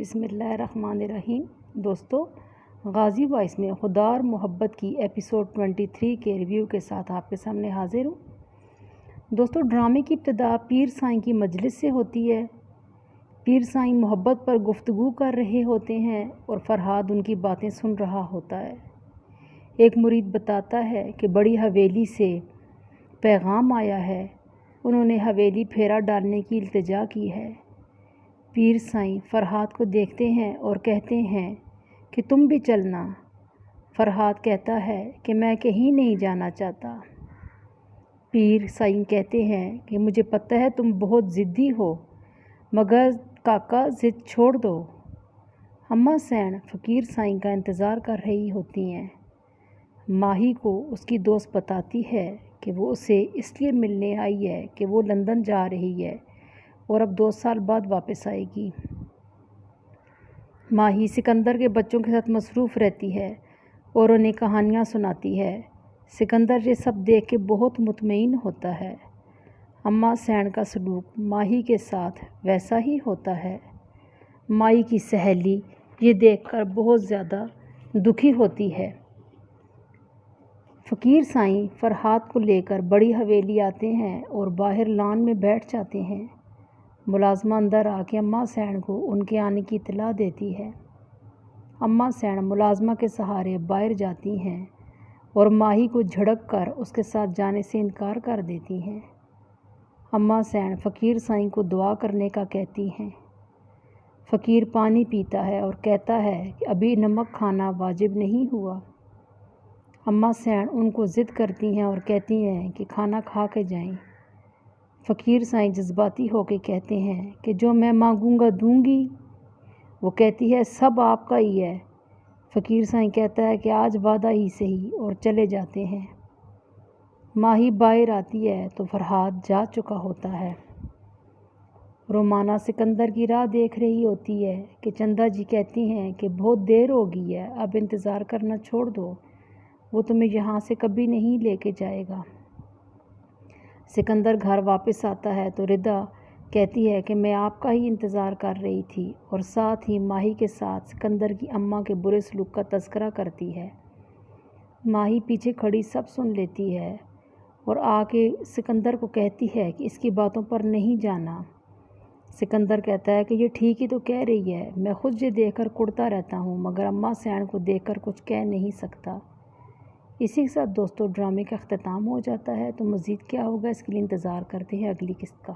बिस्मिल्लाहिर्रहमानिर्रहीम। दोस्तों, गाज़ी वॉइस में खुदा और मोहब्बत की एपिसोड 23 के रिव्यू के साथ आपके सामने हाजिर हूँ। दोस्तों, ड्रामे की इब्तिदा पीर साईं की मजलिस से होती है। पीर साईं मोहब्बत पर गुफ्तगू कर रहे होते हैं और फरहाद उनकी बातें सुन रहा होता है। एक मुरीद बताता है कि बड़ी हवेली से पैगाम आया है, उन्होंने हवेली फेरा डालने की इल्तिजा की है। पीर साईं फरहाद को देखते हैं और कहते हैं कि तुम भी चलना। फरहाद कहता है कि मैं कहीं नहीं जाना चाहता। पीर साईं कहते हैं कि मुझे पता है तुम बहुत ज़िद्दी हो, मगर काका ज़िद छोड़ दो। अम्मा सैन फ़कीर साईं का इंतज़ार कर रही होती हैं। माही को उसकी दोस्त बताती है कि वो उसे इसलिए मिलने आई है कि वो लंदन जा रही है और अब 2 साल बाद वापस आएगी। माही सिकंदर के बच्चों के साथ मसरूफ़ रहती है और उन्हें कहानियाँ सुनाती है। सिकंदर ये सब देख के बहुत मुतमईन होता है। अम्मा सैन का सलूक माही के साथ वैसा ही होता है। माही की सहेली ये देखकर बहुत ज़्यादा दुखी होती है। फ़कीर साईं फरहाद को लेकर बड़ी हवेली आते हैं और बाहर लॉन में बैठ जाते हैं। मुलाज़मा अंदर आके अम्मा सैन को उनके आने की इत्तला देती है। अम्मा सैन मुलाज़मा के सहारे बाहर जाती हैं और माही को झड़क कर उसके साथ जाने से इनकार कर देती हैं। अम्मा सैन फ़कीर साईं को दुआ करने का कहती हैं। फ़कीर पानी पीता है और कहता है कि अभी नमक खाना वाजिब नहीं हुआ। अम्मा सैन उनको ज़िद करती हैं और कहती हैं कि खाना खा के जाएं। फ़कीर साईं जज्बाती होकर कहते हैं कि जो मैं मांगूंगा दूंगी। वो कहती है सब आपका ही है। फ़कीर साईं कहता है कि आज वादा ही सही और चले जाते हैं। माही बाहर आती है तो फरहाद जा चुका होता है। रोमाना सिकंदर की राह देख रही होती है कि चंदा जी कहती हैं कि बहुत देर हो गई है, अब इंतज़ार करना छोड़ दो, वो तुम्हें यहाँ से कभी नहीं लेके जाएगा। सिकंदर घर वापस आता है तो रिदा कहती है कि मैं आपका ही इंतज़ार कर रही थी और साथ ही माही के साथ सिकंदर की अम्मा के बुरे सलूक का तज़किरा करती है। माही पीछे खड़ी सब सुन लेती है और आके सिकंदर को कहती है कि इसकी बातों पर नहीं जाना। सिकंदर कहता है कि ये ठीक ही तो कह रही है, मैं खुद ये देखकर कुड़ता रहता हूँ मगर अम्मा सैन को देखकर कुछ कह नहीं सकता। इसी के साथ दोस्तों ड्रामे का अख्तिताम हो जाता है। तो मज़ीद क्या होगा इसके लिए इंतज़ार करते हैं अगली किस्त का।